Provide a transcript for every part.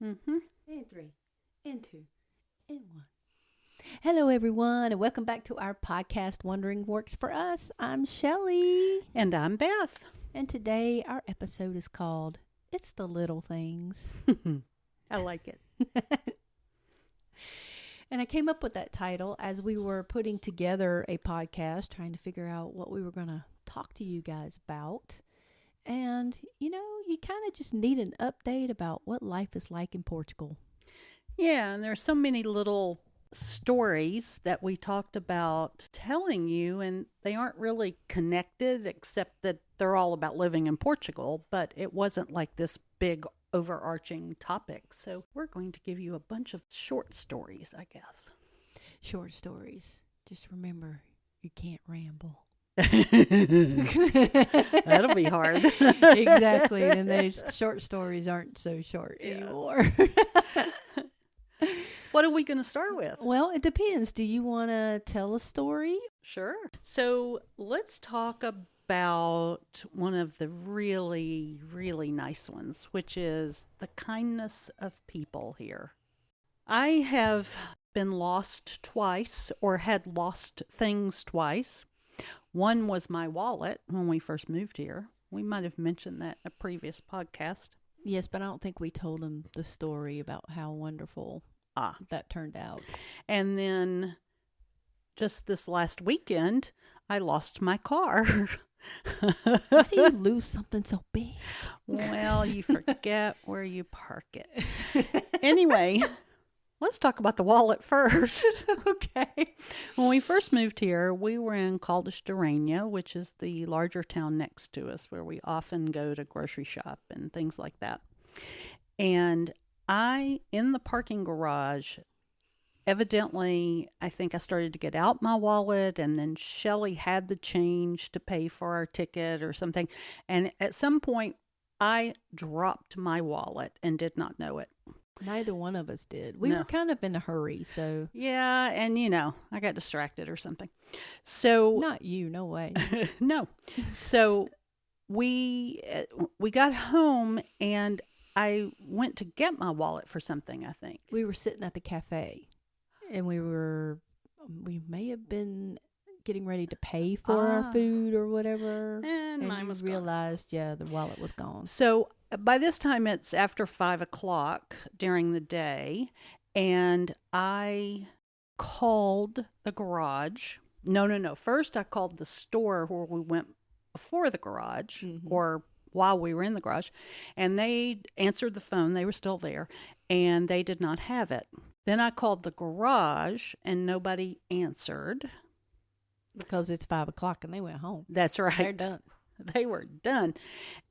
Mm-hmm. And 3, and 2, and 1. Hello, everyone, and welcome back to our podcast, Wondering Works for Us. I'm Shelly. And I'm Beth. And today our episode is called It's the Little Things. I like it. And I came up with that title as we were putting together a podcast, trying to figure out what we were going to talk to you guys about. And, you kind of just need an update about what life is like in Portugal. Yeah, and there's so many little stories that we talked about telling you, and they aren't really connected except that they're all about living in Portugal, but it wasn't like this big overarching topic. So we're going to give you a bunch of short stories, I guess. Short stories. Just remember, you can't ramble. That'll be hard. Exactly. And those short stories aren't so short anymore. What are we going to start with? Well, it depends. Do you want to tell a story? Sure. So let's talk about one of the really, really nice ones, which is the kindness of people here. I have been lost twice, or had lost things twice. One was my wallet when we first moved here. We might have mentioned that in a previous podcast. Yes, but I don't think we told them the story about how wonderful that turned out. And then just this last weekend, I lost my car. How do you lose something so big? Well, you forget where you park it. Anyway, let's talk about the wallet first. Okay. When we first moved here, we were in Caldas, Rainha, which is the larger town next to us, where we often go to grocery shop and things like that. And in the parking garage, evidently, I think I started to get out my wallet, and then Shelly had the change to pay for our ticket or something. And at some point, I dropped my wallet and did not know it. Neither one of us did. We were kind of in a hurry, so. Yeah, and I got distracted or something. So. Not you, no way. No. So we got home, and I went to get my wallet for something, I think. We were sitting at the cafe, and we may have been getting ready to pay for our food or whatever. And mine was realized, the wallet was gone. So by this time, it's after 5:00 during the day, and I called the garage. No. First, I called the store where we went before the garage, or while we were in the garage, and they answered the phone. They were still there, and they did not have it. Then I called the garage, and nobody answered. Because it's 5:00 and they went home. That's right. They're done. They were done.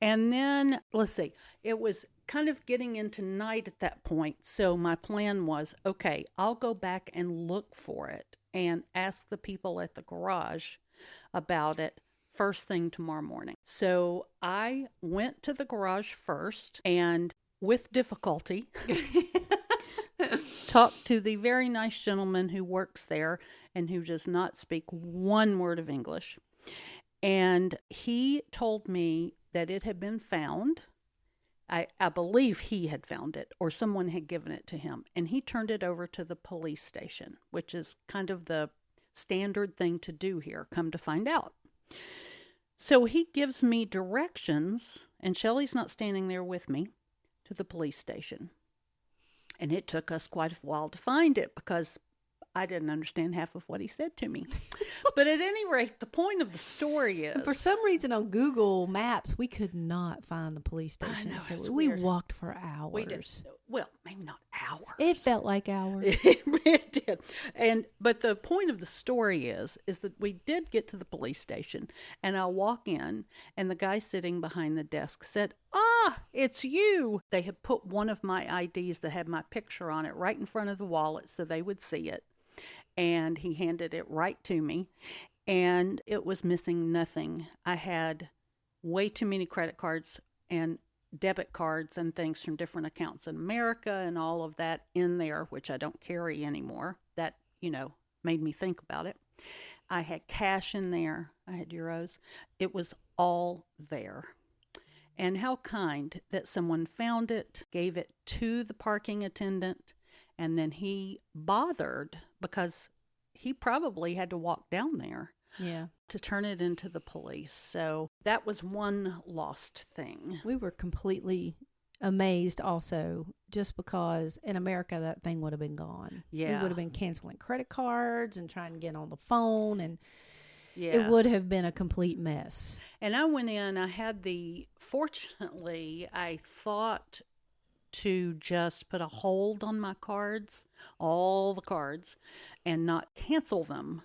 And then, let's see, it was kind of getting into night at that point. So my plan was, okay, I'll go back and look for it and ask the people at the garage about it first thing tomorrow morning. So I went to the garage first, and with difficulty, talked to the very nice gentleman who works there and who does not speak one word of English. And he told me that it had been found. I believe he had found it, or someone had given it to him. And he turned it over to the police station, which is kind of the standard thing to do here, come to find out. So he gives me directions, and Shelly's not standing there with me, to the police station. And it took us quite a while to find it because I didn't understand half of what he said to me. But at any rate, the point of the story is... For some reason on Google Maps, we could not find the police station. I know, so we walked for hours. We did. Well, maybe not hours. It felt like hours. It did. But the point of the story is that we did get to the police station, and I walk in, and the guy sitting behind the desk said, it's you. They had put one of my IDs that had my picture on it right in front of the wallet so they would see it. And he handed it right to me, and it was missing nothing. I had way too many credit cards and debit cards and things from different accounts in America and all of that in there, which I don't carry anymore. That, made me think about it. I had cash in there. I had euros. It was all there. And how kind that someone found it, gave it to the parking attendant, and then he bothered, because he probably had to walk down there. Yeah. To turn it into the police. So that was one lost thing. We were completely amazed also, just because in America that thing would have been gone. Yeah. We would have been canceling credit cards and trying to get on the phone, and yeah, it would have been a complete mess. And I went in, fortunately, I thought to just put a hold on my cards, all the cards, and not cancel them.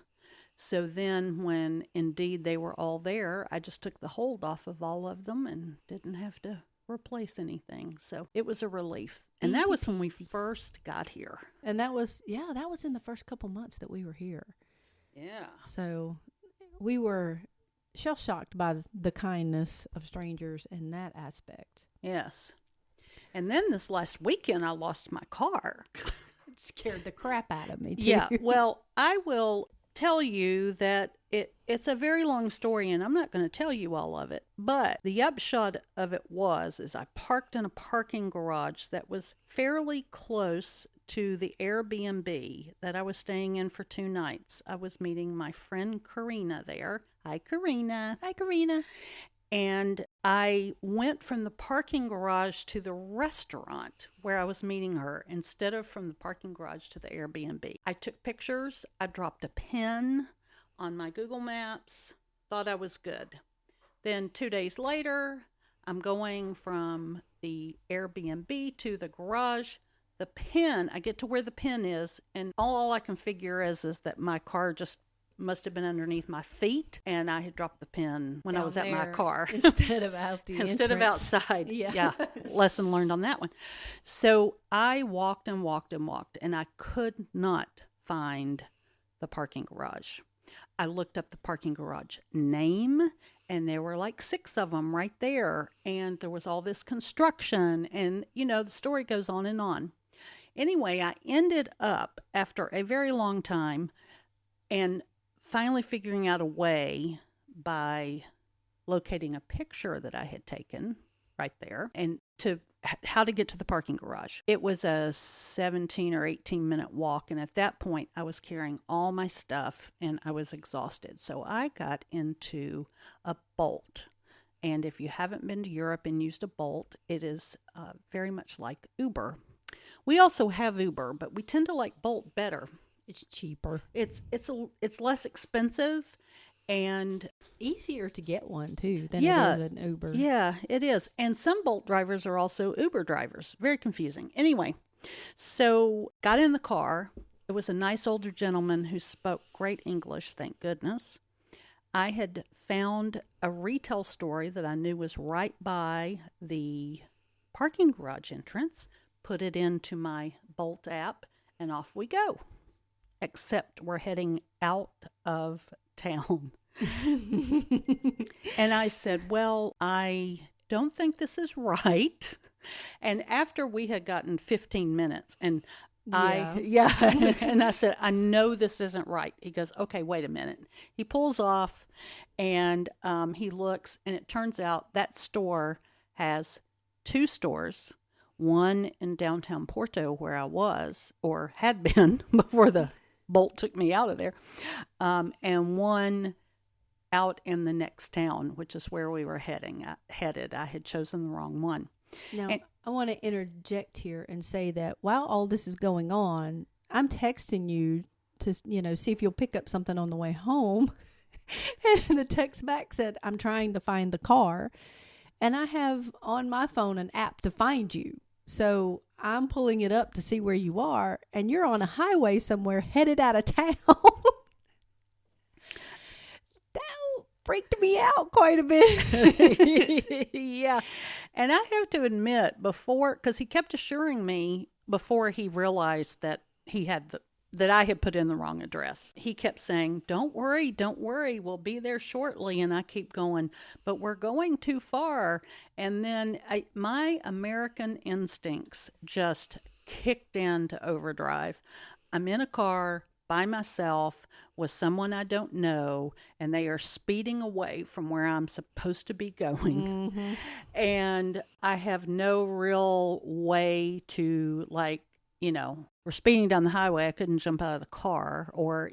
So then when indeed they were all there, I just took the hold off of all of them and didn't have to replace anything. So it was a relief. And that was when we first got here. And that was in the first couple months that we were here. Yeah. So we were shell-shocked by the kindness of strangers in that aspect. Yes. And then this last weekend, I lost my car. It scared the crap out of me, too. Yeah. Well, I will tell you that it's a very long story, and I'm not going to tell you all of it, but the upshot of it is I parked in a parking garage that was fairly close to the Airbnb that I was staying in for 2 nights. I was meeting my friend Karina there. Hi, Karina. Hi, Karina. And I went from the parking garage to the restaurant where I was meeting her instead of from the parking garage to the Airbnb. I took pictures. I dropped a pin on my Google Maps. Thought I was good. Then 2 days later, I'm going from the Airbnb to the garage. The pin, I get to where the pin is, and all I can figure is that my car just must have been underneath my feet, and I had dropped the pin when I was at my car instead of out the instead of outside. Yeah. Lesson learned on that one. So I walked and walked and walked, and I could not find the parking garage. I looked up the parking garage name, and there were like 6 of them right there, and there was all this construction, and the story goes on and on. Anyway, I ended up after a very long time and finally figuring out a way by locating a picture that I had taken right there and how to get to the parking garage. It was a 17 or 18 minute walk, and at that point I was carrying all my stuff and I was exhausted. So I got into a Bolt. And if you haven't been to Europe and used a Bolt, it is very much like Uber. We also have Uber, but we tend to like Bolt better. It's cheaper. It's less expensive and easier to get one too than it is an Uber. Yeah, it is. And some Bolt drivers are also Uber drivers. Very confusing. Anyway, so got in the car. It was a nice older gentleman who spoke great English, thank goodness. I had found a retail store that I knew was right by the parking garage entrance, put it into my Bolt app, and off we go. Except we're heading out of town. And I said, well, I don't think this is right. And after we had gotten 15 minutes, and and I said, I know this isn't right. He goes, okay, wait a minute. He pulls off and he looks, and it turns out that store has 2 stores. One in downtown Porto, where I was or had been before the Bolt took me out of there, and one out in the next town, which is where we were headed. I had chosen the wrong one. Now, I want to interject here and say that while all this is going on, I'm texting you to, see if you'll pick up something on the way home. And the text back said, I'm trying to find the car. And I have on my phone an app to find you. So I'm pulling it up to see where you are, and you're on a highway somewhere headed out of town. That freaked me out quite a bit. Yeah. And I have to admit, because he kept assuring me before he realized that that I had put in the wrong address. He kept saying, don't worry, we'll be there shortly. And I keep going, but we're going too far. And then my American instincts just kicked into overdrive. I'm in a car by myself with someone I don't know, and they are speeding away from where I'm supposed to be going. Mm-hmm. And I have no real way to, like, we're speeding down the highway. I couldn't jump out of the car, or,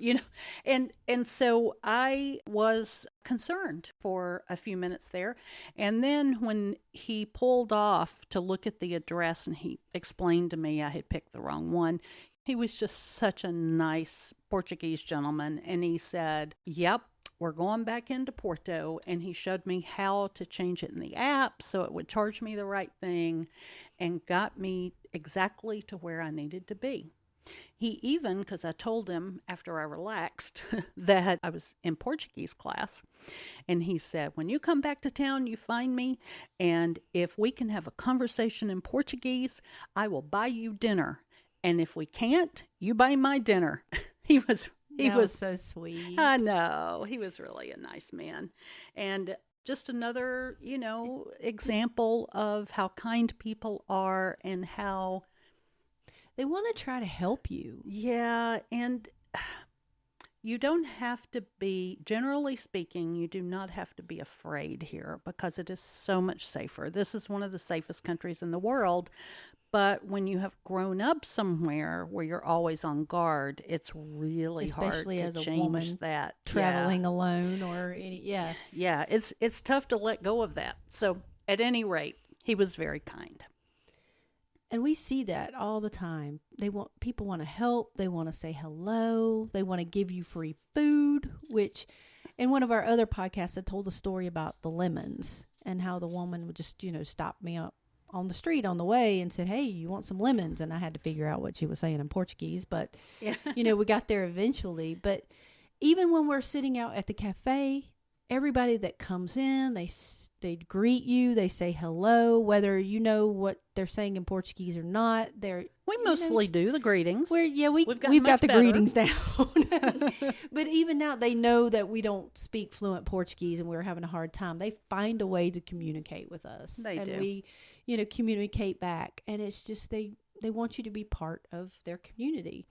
and so I was concerned for a few minutes there. And then when he pulled off to look at the address and he explained to me I had picked the wrong one, he was just such a nice Portuguese gentleman. And he said, "Yep, we're going back into Porto." And he showed me how to change it in the app so it would charge me the right thing, and got me exactly to where I needed to be. He even, because I told him after I relaxed that I was in Portuguese class, and he said, "When you come back to town, you find me, and if we can have a conversation in Portuguese, I will buy you dinner. And if we can't, you buy my dinner." He was so sweet. I know. He was really a nice man. And just another, example of how kind people are and how they want to try to help you. Yeah, and you don't have to be, generally speaking, you do not have to be afraid here, because it is so much safer. This is one of the safest countries in the world. But when you have grown up somewhere where you're always on guard, it's really especially hard to as a change woman that. Traveling alone or Yeah, it's tough to let go of that. So at any rate, he was very kind. And we see that all the time. People want to help. They want to say hello. They want to give you free food, which in one of our other podcasts, I told a story about the lemons and how the woman would just, stop me up on the street on the way and said, "Hey, you want some lemons?" And I had to figure out what she was saying in Portuguese, but yeah. We got there eventually. But even when we're sitting out at the cafe, everybody that comes in, they greet you, they say hello, whether you know what they're saying in Portuguese or not. We mostly do the greetings. We've got the greetings down. But even now, they know that we don't speak fluent Portuguese and we're having a hard time. They find a way to communicate with us. They do. And we, communicate back. And it's just they want you to be part of their community.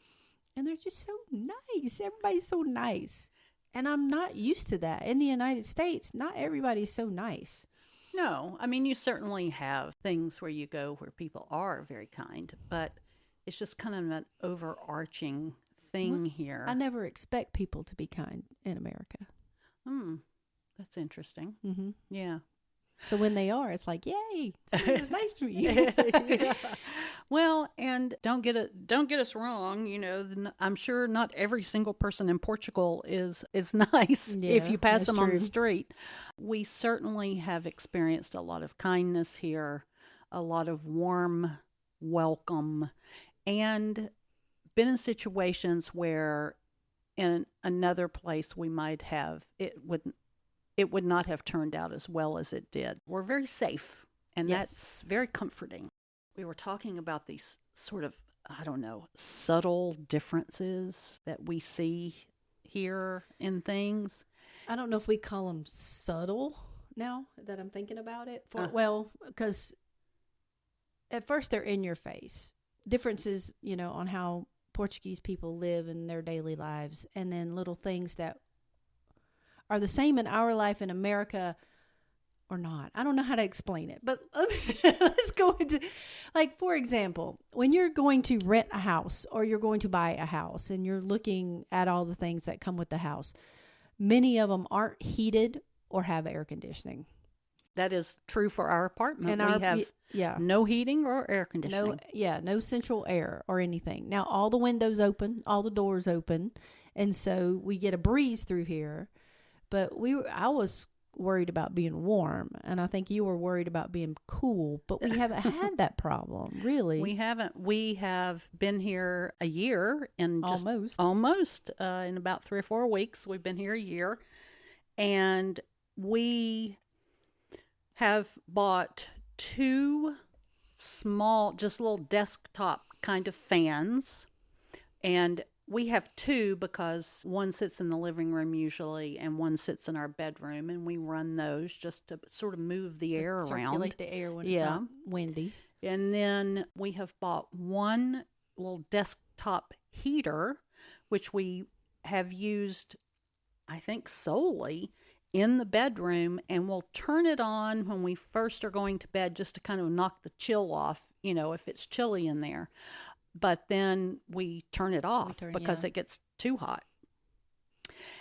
And they're just so nice. Everybody's so nice. And I'm not used to that. In the United States, not everybody's so nice. No, I mean, you certainly have things where you go where people are very kind, but it's just kind of an overarching thing here. I never expect people to be kind in America. That's interesting. Mm-hmm. Yeah. So when they are, it's like, yay, it was nice to meet you. Yeah. Well, and don't get us wrong. I'm sure not every single person in Portugal is nice if you pass them on the street. We certainly have experienced a lot of kindness here, a lot of warm welcome, and been in situations where in another place we might have it would not have turned out as well as it did. We're very safe, and that's very comforting. We were talking about these sort of, subtle differences that we see here in things. I don't know if we call them subtle now that I'm thinking about it. Because at first they're in your face. Differences, on how Portuguese people live in their daily lives, and then little things that are the same in our life in America or not. I don't know how to explain it, but let's go into, like, for example, when you're going to rent a house or you're going to buy a house and you're looking at all the things that come with the house, many of them aren't heated or have air conditioning. That is true for our apartment. We have no heating or air conditioning. No central air or anything. Now, all the windows open, all the doors open, and so we get a breeze through here. But I was worried about being warm, and I think you were worried about being cool, but we haven't had that problem, really. We haven't. We have been here a year, and almost in about 3 or 4 weeks. We've been here a year, and we have bought 2 small, just little desktop kind of fans, and we have 2 because one sits in the living room usually and one sits in our bedroom, and we run those just to sort of move the air around. Circulate the air when it's not windy. And then we have bought 1 little desktop heater, which we have used, I think, solely in the bedroom, and we'll turn it on when we first are going to bed just to kind of knock the chill off, if it's chilly in there. But then we turn it off because it gets too hot.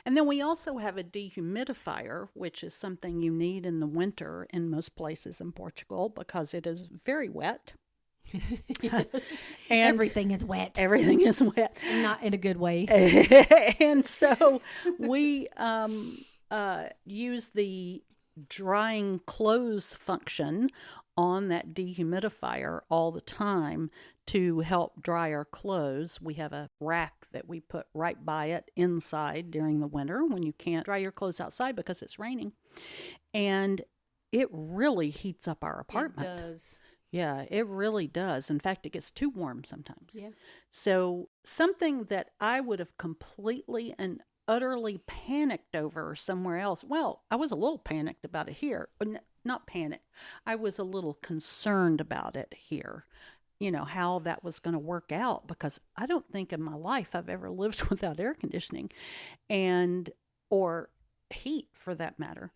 And then we also have a dehumidifier, which is something you need in the winter in most places in Portugal because it is very wet. And everything is wet. Everything is wet. Not in a good way. And so we use the drying clothes function on that dehumidifier all the time to help dry our clothes. We have a rack that we put right by it inside during the winter when you can't dry your clothes outside because it's raining. And it really heats up our apartment. It does. Yeah, it really does. In fact, it gets too warm sometimes. Yeah. So something that I would have completely and utterly panicked over somewhere else. Well, I was a little panicked about it here. Not panicked. I was a little concerned about it here. How that was going to work out, because I don't think in my life I've ever lived without air conditioning or heat for that matter.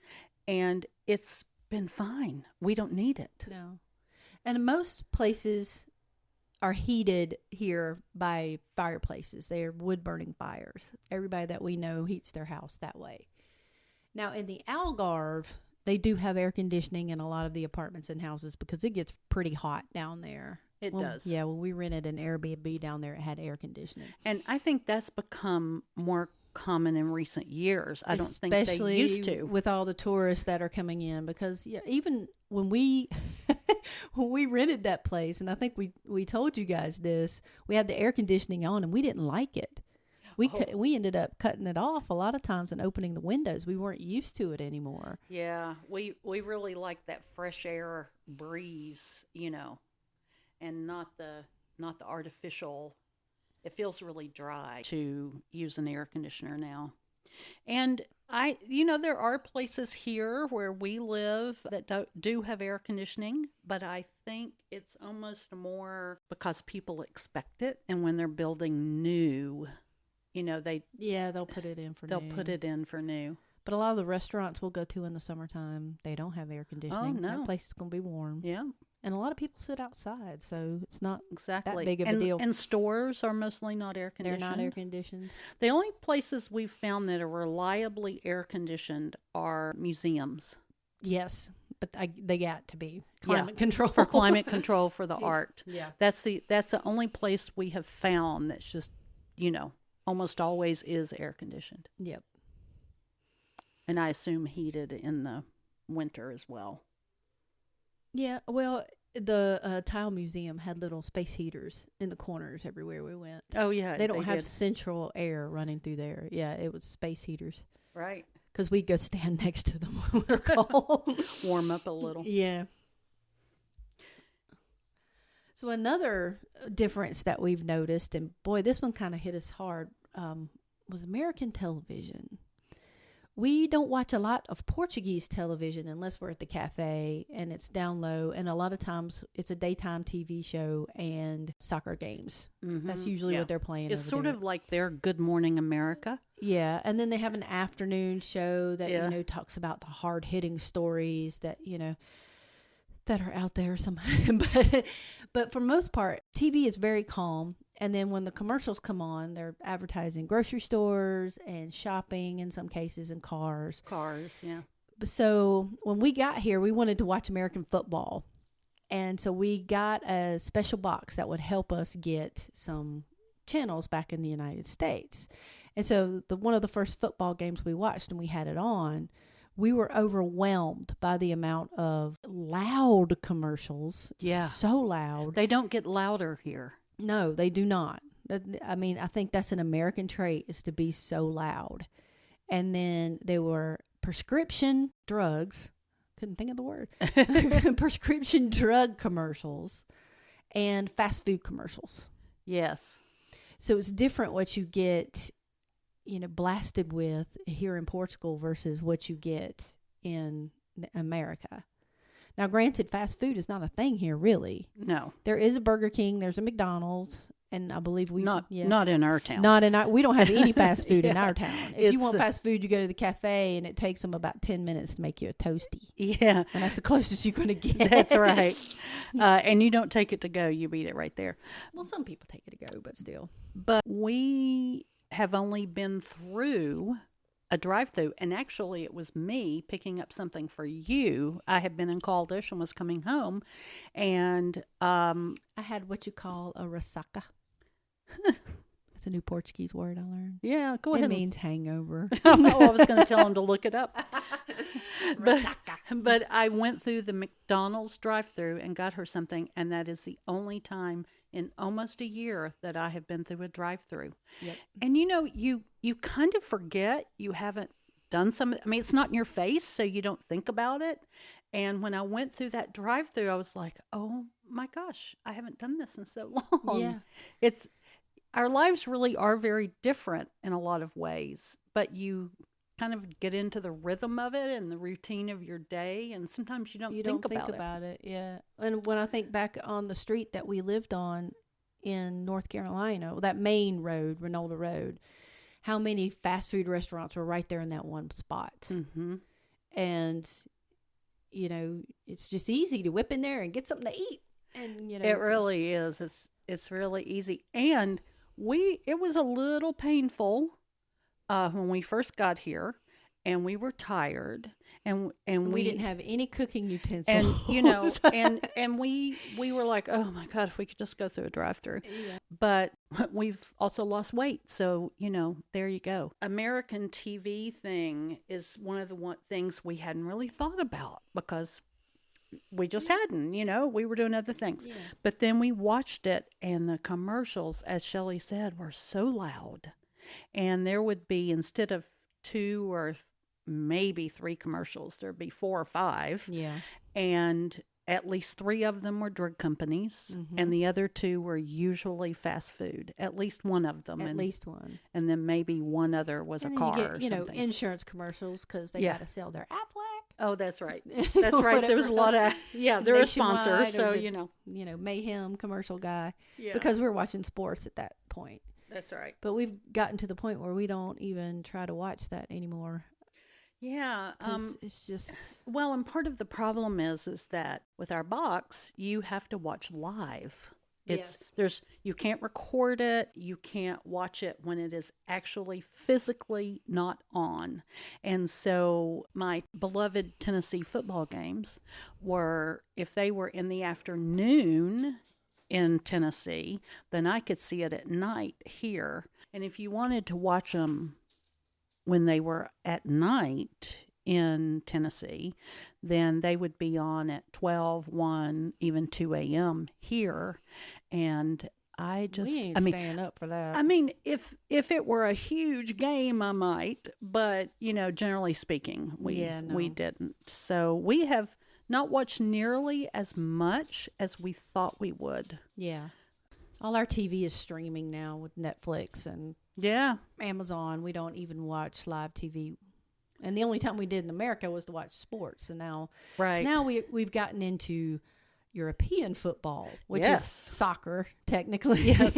And it's been fine. We don't need it. No. And most places are heated here by fireplaces. They are wood-burning fires. Everybody that we know heats their house that way. Now, in the Algarve, they do have air conditioning in a lot of the apartments and houses because it gets pretty hot down there. It does. Yeah, when we rented an Airbnb down there, it had air conditioning. And I think that's become more common in recent years. I don't think they used to. With all the tourists that are coming in, because even when we when we rented that place, and I think we told you guys this, we had the air conditioning on and we didn't like it. We ended up cutting it off a lot of times and opening the windows. We weren't used to it anymore. Yeah, we really like that fresh air breeze, and not the artificial. It feels really dry to use an air conditioner now. And there are places here where we live that do have air conditioning, but I think it's almost more because people expect it. And when they're building new, they'll put it in for new. They'll put it in for new. But a lot of the restaurants we'll go to in the summertime, they don't have air conditioning. Oh, no. That place is going to be warm. Yeah. And a lot of people sit outside, so it's not exactly that big of a deal. And stores are mostly not air conditioned. They're not air conditioned. The only places we've found that are reliably air conditioned are museums. Yes, but they got to be climate control. For climate control for the art. Yeah. That's the only place we have found that's just, almost always is air conditioned. Yep. And I assume heated in the winter as well. Yeah, well, the tile museum had little space heaters in the corners everywhere we went. Oh, yeah. They don't have central air running through there. Yeah, it was space heaters. Right. Because we'd go stand next to them when we were cold. Warm up a little. Yeah. So another difference that we've noticed, and boy, this one kind of hit us hard, was American television. We don't watch a lot of Portuguese television unless we're at the cafe and it's down low. And a lot of times it's a daytime TV show and soccer games. Mm-hmm. That's usually what they're playing. It's sort of like their Good Morning America. Yeah. And then they have an afternoon show that, talks about the hard hitting stories that, that are out there. But for most part, TV is very calm. And then when the commercials come on, they're advertising grocery stores and shopping in some cases and cars. Cars, yeah. So when we got here, we wanted to watch American football. And so we got a special box that would help us get some channels back in the United States. And so one of the first football games we watched and we had it on, we were overwhelmed by the amount of loud commercials. Yeah. So loud. They don't get louder here. No, they do not. I mean, I think that's an American trait, is to be so loud. And then there were prescription drugs. Couldn't think of the word. Prescription drug commercials and fast food commercials. Yes. So it's different what you get, blasted with here in Portugal versus what you get in America. Now, granted, fast food is not a thing here, really. No. There is a Burger King, there's a McDonald's, And I believe not in our town. We don't have any fast food in Yeah. our town. If you want fast food, you go to the cafe, and it takes them about 10 minutes to make you a toasty. Yeah. And that's the closest you're going to get. That's right. And you don't take it to go. You eat it right there. Well, some people take it to go, but still. But we have only been through a drive-through, and actually it was me picking up something for you. I had been in Caldas and was coming home, and I had what you call a ressaca. That's a new Portuguese word I learned. Yeah, go ahead. It means hangover. I was going to tell him to look it up. But I went through the McDonald's drive-through and got her something, and that is the only time in almost a year that I have been through a drive-through. Yep. And you kind of forget you haven't done some. I mean, it's not in your face, so you don't think about it. And when I went through that drive-through, I was like, oh my gosh, I haven't done this in so long. Yeah. Our lives really are very different in a lot of ways, but you kind of get into the rhythm of it and the routine of your day, and sometimes you don't think about it. Yeah. And when I think back on the street that we lived on in North Carolina, that main road, Ronaldo Road, how many fast food restaurants were right there in that one spot. Mm-hmm. And, it's just easy to whip in there and get something to eat. And, It really is. It's really easy. And it was a little painful when we first got here, and we were tired, and we didn't have any cooking utensils, and and we were like, oh my God, if we could just go through a drive-through. Yeah. But we've also lost weight, so there you go. American TV thing is one of the things we hadn't really thought about because we just hadn't, we were doing other things. Yeah. But then we watched it, and the commercials, as Shelley said, were so loud. And there would be, instead of 2 or maybe 3 commercials, there'd be 4 or 5. Yeah. And at least 3 of them were drug companies, Mm-hmm. and the other 2 were usually fast food. At least one of them. At least one. And then maybe one other was and a car you get, or something. Insurance commercials because they got to sell their Aflac. Oh, that's right. That's right. There was a lot of, they're a sponsor, so, Mayhem commercial guy. Yeah. Because we were watching sports at that point. That's right. But we've gotten to the point where we don't even try to watch that anymore. Yeah. It's just... Well, and part of the problem is that with our box, you have to watch live. You can't record it. You can't watch it when it is actually physically not on. And so my beloved Tennessee football games were, if they were in the afternoon in Tennessee, then I could see it at night here. And if you wanted to watch them when they were at night in Tennessee, then they would be on at 12, 1, even 2 a.m. here. And we ain't staying up for that. I mean, if it were a huge game, I might, but generally speaking, we didn't. So we have not watched nearly as much as we thought we would. Yeah. All our TV is streaming now with Netflix and Amazon. We don't even watch live TV. And the only time we did in America was to watch sports. And now, we've gotten into European football, which is soccer, technically. Yes.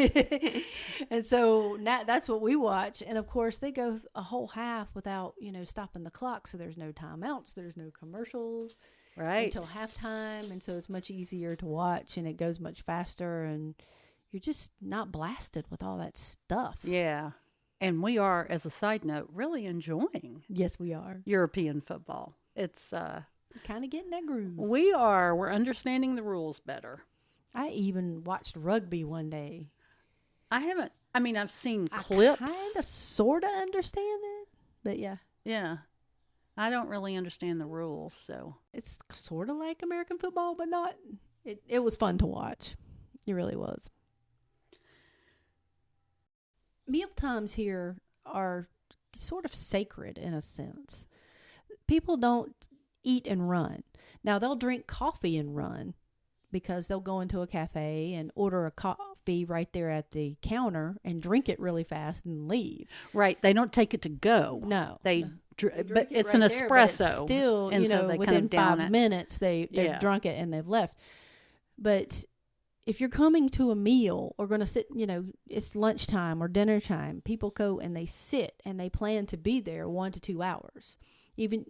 And so now that's what we watch. And of course, they go a whole half without, stopping the clock. So there's no timeouts, there's no commercials. Right. Until halftime. And so it's much easier to watch, and it goes much faster, and you're just not blasted with all that stuff. Yeah. And we are, as a side note, really enjoying. Yes, we are. European football. It's kind of getting that groove. We are. We're understanding the rules better. I even watched rugby one day. I haven't. I mean, I've seen clips. I kind of sort of understand it, but yeah. Yeah. I don't really understand the rules, so. It's sort of like American football, but not. It was fun to watch. It really was. Meal times here are sort of sacred in a sense. People don't eat and run. Now, they'll drink coffee and run because they'll go into a cafe and order a coffee right there at the counter and drink it really fast and leave. Right. They don't take it to go. No. But it's an espresso. But it's still, and so within 5 minutes, they've drunk it and they've left. But if you're coming to a meal or going to sit, it's lunchtime or dinner time, people go and they sit and they plan to be there 1 to 2 hours. Even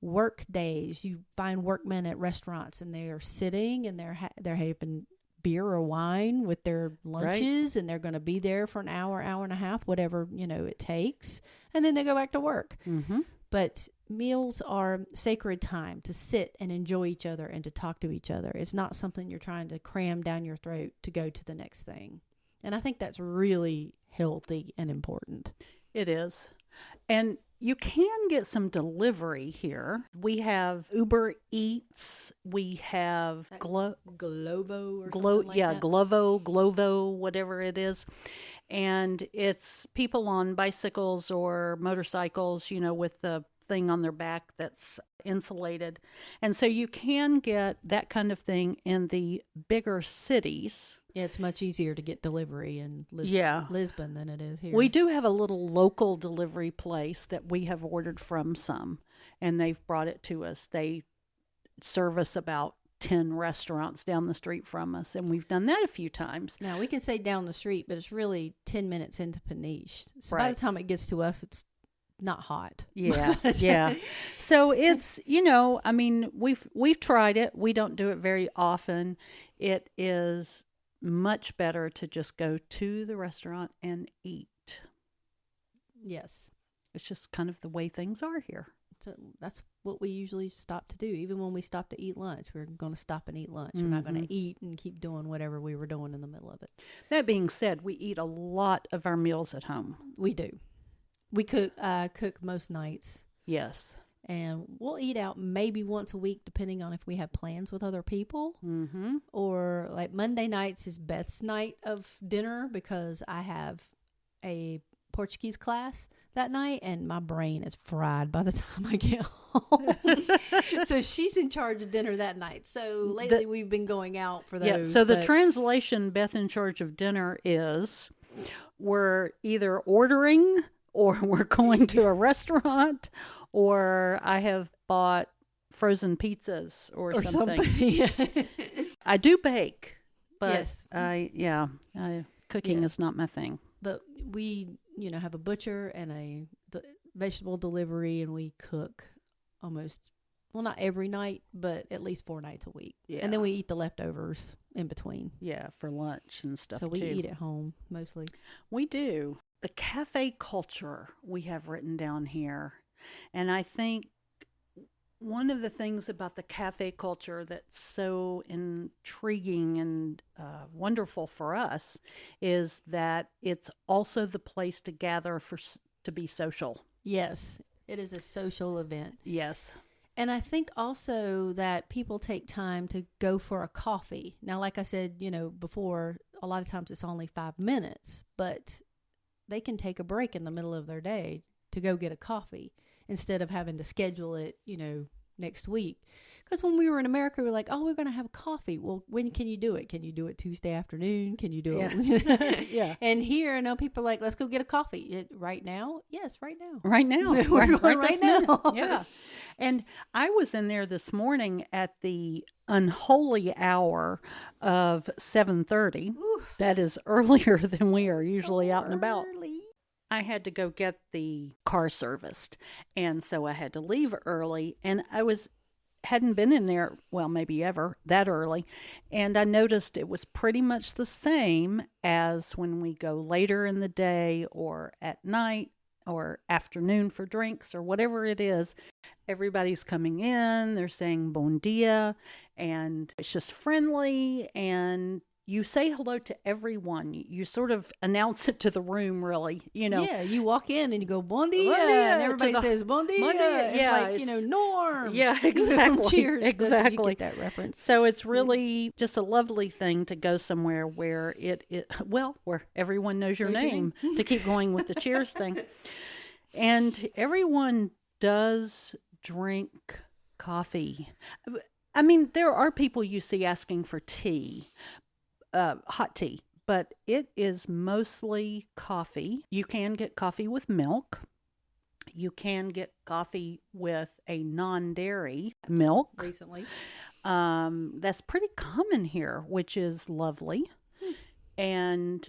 work days, you find workmen at restaurants and they are sitting and they're having beer or wine with their lunches, and they're going to be there for an hour and a half, whatever, it takes. And then they go back to work. Mm-hmm. But meals are sacred time to sit and enjoy each other and to talk to each other. It's not something you're trying to cram down your throat to go to the next thing. And I think that's really healthy and important. It is. And you can get some delivery here. We have Uber Eats. We have Glovo or something like that. Glovo, whatever it is. And it's people on bicycles or motorcycles, with the thing on their back that's insulated. And so you can get that kind of thing in the bigger cities. Yeah, it's much easier to get delivery in Lisbon than it is here. We do have a little local delivery place that we have ordered from some, and they've brought it to us. They service about 10 restaurants down the street from us, and we've done that a few times. Now, we can say down the street, but it's really 10 minutes into Peniche. So right. By the time it gets to us, it's not hot. Yeah, yeah. So it's, we've tried it. We don't do it very often. It is much better to just go to the restaurant and eat. Yes. It's just kind of the way things are here. So that's what we usually stop to do. Even when we stop to eat lunch, we're going to stop and eat lunch. Mm-hmm. We're not going to eat and keep doing whatever we were doing in the middle of it. That being said, we eat a lot of our meals at home. We do. We cook most nights. Yes. And we'll eat out maybe once a week, depending on if we have plans with other people. Mm-hmm. Or like Monday nights is Beth's night of dinner because I have a Portuguese class that night and my brain is fried by the time I get home. So she's in charge of dinner that night. So lately we've been going out for those. Yeah, so the translation, Beth in charge of dinner, is we're either ordering or we're going to a restaurant, or I have bought frozen pizzas or something. I do bake, but yes. Cooking is not my thing. But we, have a butcher and vegetable delivery, and we cook not every night, but at least 4 nights a week. Yeah. And then we eat the leftovers in between. Yeah, for lunch and stuff too. So we eat at home mostly. We do. The cafe culture we have written down here. And I think one of the things about the cafe culture that's so intriguing and wonderful for us is that it's also the place to gather to be social. Yes, it is a social event. Yes. And I think also that people take time to go for a coffee. Now, like I said, before, a lot of times it's only 5 minutes, but they can take a break in the middle of their day to go get a coffee instead of having to schedule it, next week. Because when we were in America, we were like, we're going to have coffee. Well, when can you do it? Can you do it Tuesday afternoon? Can you do it? Yeah. And here, I know people are like, let's go get a coffee. Right now? Yes, right now. Right now. We're going right now. Yeah. And I was in there this morning at the unholy hour of 7:30. That is earlier than we are usually out and about. I had to go get the car serviced, and so I had to leave early, and I hadn't been in there, well, maybe ever, that early, and I noticed it was pretty much the same as when we go later in the day or at night or afternoon for drinks or whatever it is. Everybody's coming in, they're saying bon dia, and it's just friendly, and you say hello to everyone. You sort of announce it to the room, really, Yeah, you walk in and you go, bon dia, and everybody says, bon dia. Bon dia. It's like, Norm. Yeah, exactly. Cheers. Exactly. You get that reference. So it's really just a lovely thing to go somewhere where where everyone knows your name, to keep going with the cheers thing. And everyone does drink coffee. I mean, there are people you see asking for tea, hot tea, but it is mostly coffee. You can get coffee with milk. You can get coffee with a non-dairy milk. Recently. That's pretty common here, which is lovely. And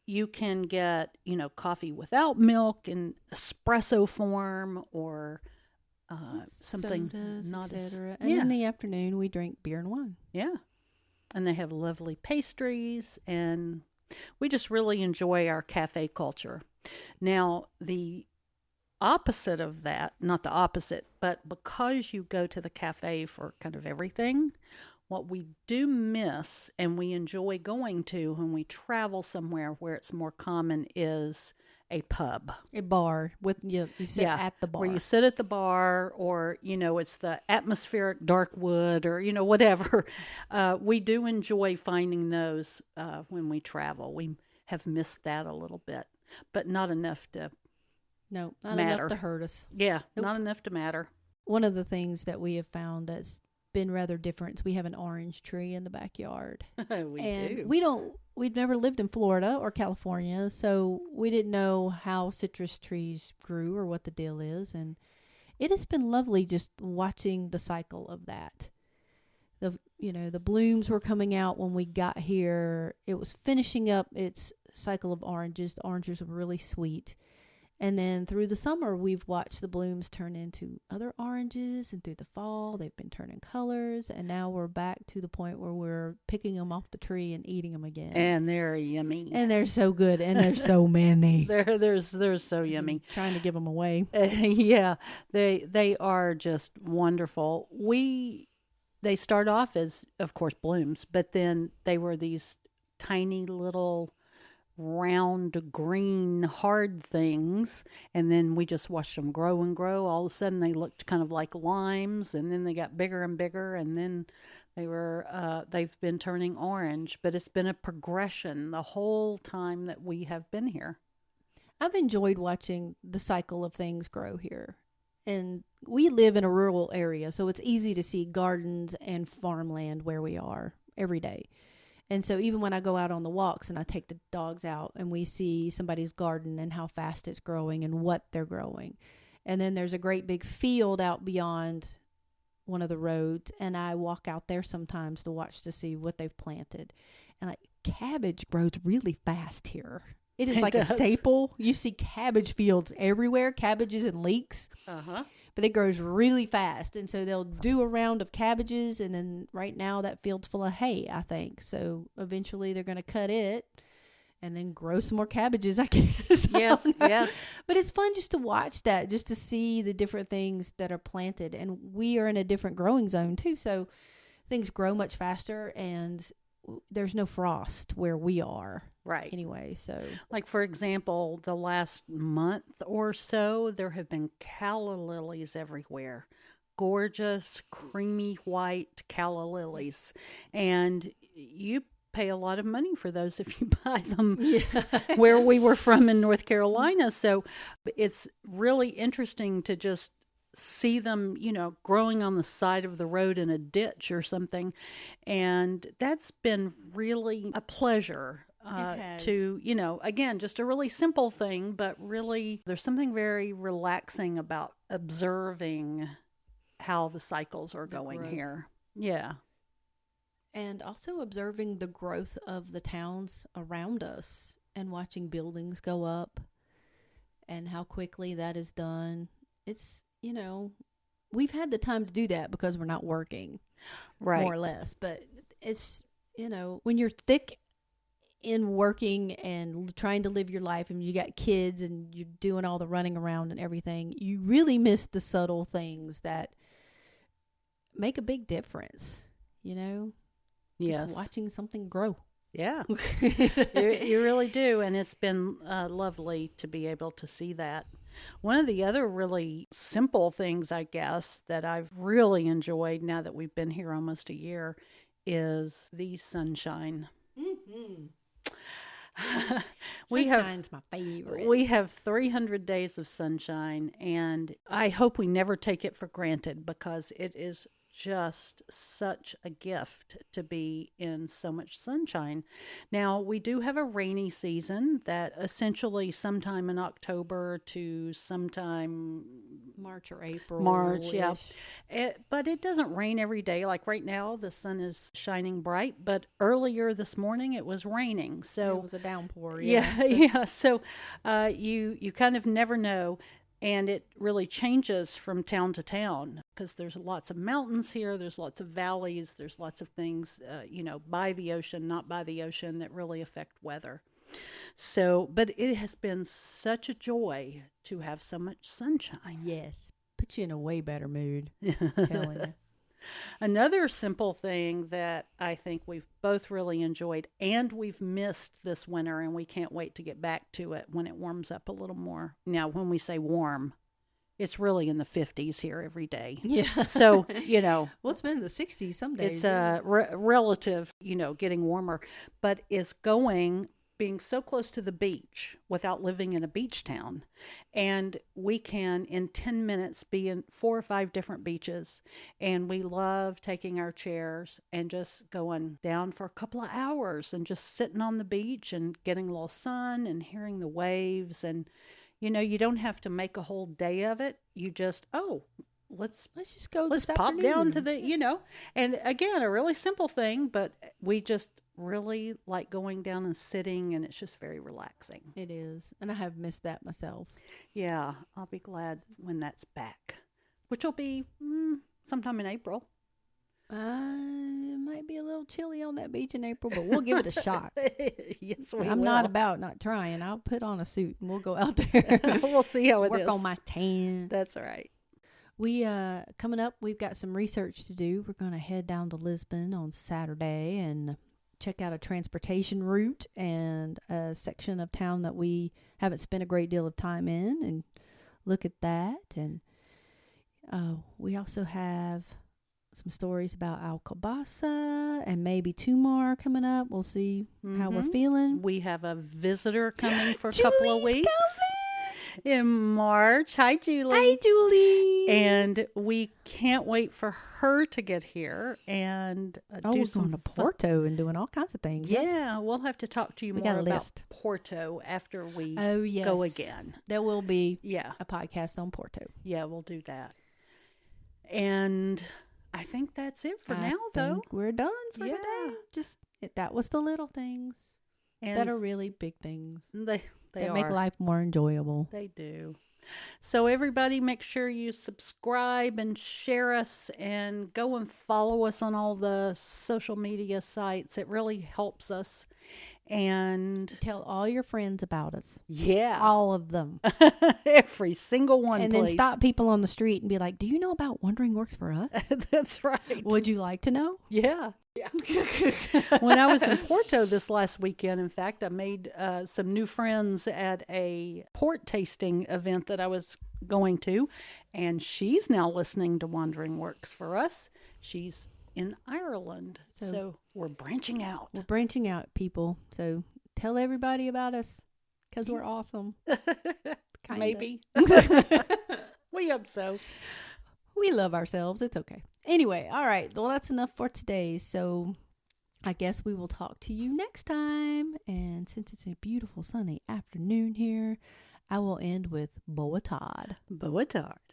you can get, coffee without milk in espresso form or something sodas, not as, etc. And in the afternoon, we drink beer and wine. Yeah. And they have lovely pastries, and we just really enjoy our cafe culture. Now, the opposite of that, not the opposite, but because you go to the cafe for kind of everything, what we do miss and we enjoy going to when we travel somewhere where it's more common is a pub. A bar with you sit at the bar. Where you sit at the bar, or, it's the atmospheric dark wood, or, whatever. We do enjoy finding those when we travel. We have missed that a little bit, but not enough to No, not matter. enough to hurt us. Yeah, Nope. Not enough to matter. One of the things that we have found that's been rather different is we have an orange tree in the backyard. We've never lived in Florida or California, so we didn't know how citrus trees grew or what the deal is, and it has been lovely just watching the cycle of that. The blooms were coming out when we got here. It was finishing up its cycle of oranges. The oranges were really sweet. And then through the summer, we've watched the blooms turn into other oranges, and through the fall, they've been turning colors. And now we're back to the point where we're picking them off the tree and eating them again. And they're yummy. And they're so good, and there's so many. They're so yummy. Trying to give them away. Yeah, they are just wonderful. They start off as, of course, blooms, but then they were these tiny little round green hard things, and then we just watched them grow and grow. All of a sudden they looked kind of like limes, and then they got bigger and bigger, and then they've been turning orange. But it's been a progression the whole time that we have been here. I've enjoyed watching the cycle of things grow here. And we live in a rural area, so it's easy to see gardens and farmland where we are every day. And so even when I go out on the walks and I take the dogs out and we see somebody's garden and how fast it's growing and what they're growing. And then there's a great big field out beyond one of the roads, and I walk out there sometimes to watch to see what they've planted. And cabbage grows really fast here. It is like a staple. You see cabbage fields everywhere, cabbages and leeks. Uh-huh. But it grows really fast. And so they'll do a round of cabbages, and then right now that field's full of hay, I think. So eventually they're going to cut it and then grow some more cabbages, I guess. Yes. But it's fun just to watch that, just to see the different things that are planted. And we are in a different growing zone too. So things grow much faster, and there's no frost where we are. Right. Anyway, so. Like, for example, the last month or so, there have been calla lilies everywhere. Gorgeous, creamy white calla lilies. And you pay a lot of money for those if you buy them where we were from in North Carolina. So it's really interesting to just see them, growing on the side of the road in a ditch or something. And that's been really a pleasure. To, again, just a really simple thing, but really there's something very relaxing about observing how the cycles are going here. Yeah. And also observing the growth of the towns around us and watching buildings go up and how quickly that is done. It's, we've had the time to do that because we're not working, right, more or less. But it's, when you're thick in working and trying to live your life and you got kids and you're doing all the running around and everything, you really miss the subtle things that make a big difference, just watching something grow. Yeah, you really do. And it's been lovely to be able to see that. One of the other really simple things, I guess, that I've really enjoyed now that we've been here almost a year is the sunshine. Mm-hmm. Sunshine's my favorite. We have 300 days of sunshine, and I hope we never take it for granted because it is just such a gift to be in so much sunshine. Now, we do have a rainy season that essentially sometime in October to sometime March or April. March, yeah. But it doesn't rain every day. Like right now, the sun is shining bright, but earlier this morning it was raining. So it was a downpour. Yeah, yeah. So you kind of never know. And it really changes from town to town because there's lots of mountains here. There's lots of valleys. There's lots of things, by the ocean, not by the ocean, that really affect weather. So, but it has been such a joy to have so much sunshine. Yes. Puts you in a way better mood. Telling you. Another simple thing that I think we've both really enjoyed and we've missed this winter, and we can't wait to get back to it when it warms up a little more. Now, when we say warm, it's really in the 50s here every day. Yeah. So, well, it's been in the 60s some days. It's relative, getting warmer, but it's being so close to the beach without living in a beach town. And we can, in 10 minutes, be in 4 or 5 different beaches. And we love taking our chairs and just going down for a couple of hours and just sitting on the beach and getting a little sun and hearing the waves. And, you don't have to make a whole day of it. You just, let's just go. Let's pop down to the, and again, a really simple thing, but we just really like going down and sitting, and it's just very relaxing. It is. And I have missed that myself. Yeah, I'll be glad when that's back, which will be sometime in April. It might be a little chilly on that beach in April, but we'll give it a shot. Yes, we will. I'm not about not trying. I'll put on a suit and we'll go out there. We'll see how it is. Work on my tan. That's right. We, coming up, we've got some research to do. We're going to head down to Lisbon on Saturday and check out a transportation route and a section of town that we haven't spent a great deal of time in, and look at that. And we also have some stories about Alcobaça and maybe Tomar coming up. We'll see how we're feeling. We have a visitor coming for a couple of weeks. In March. Hi, Julie. Hi, Julie. And we can't wait for her to get here and do some going to Porto and doing all kinds of things. Yeah, yes. We'll have to talk to you more about Porto after we go again. There will be a podcast on Porto. Yeah, we'll do that. And I think that's it for now, though. We're done for today. That was the little things that are really big things. They make life more enjoyable. They do. So everybody, make sure you subscribe and share us and go and follow us on all the social media sites. It really helps us. And tell all your friends about us. Yeah. All of them. Every single one, and please. Then stop people on the street and be like, do you know about Wondering Works for Us? That's right. Would you like to know? Yeah. When I was in Porto this last weekend, in fact, I made some new friends at a port tasting event that I was going to. And she's now listening to Wandering Works for Us. She's in Ireland. So we're branching out. We're branching out, people. So tell everybody about us because we're awesome. Maybe. We hope so. We love ourselves. It's okay. Anyway, all right. Well, that's enough for today. So I guess we will talk to you next time. And since it's a beautiful sunny afternoon here, I will end with Boa Tarde. Boa Tarde.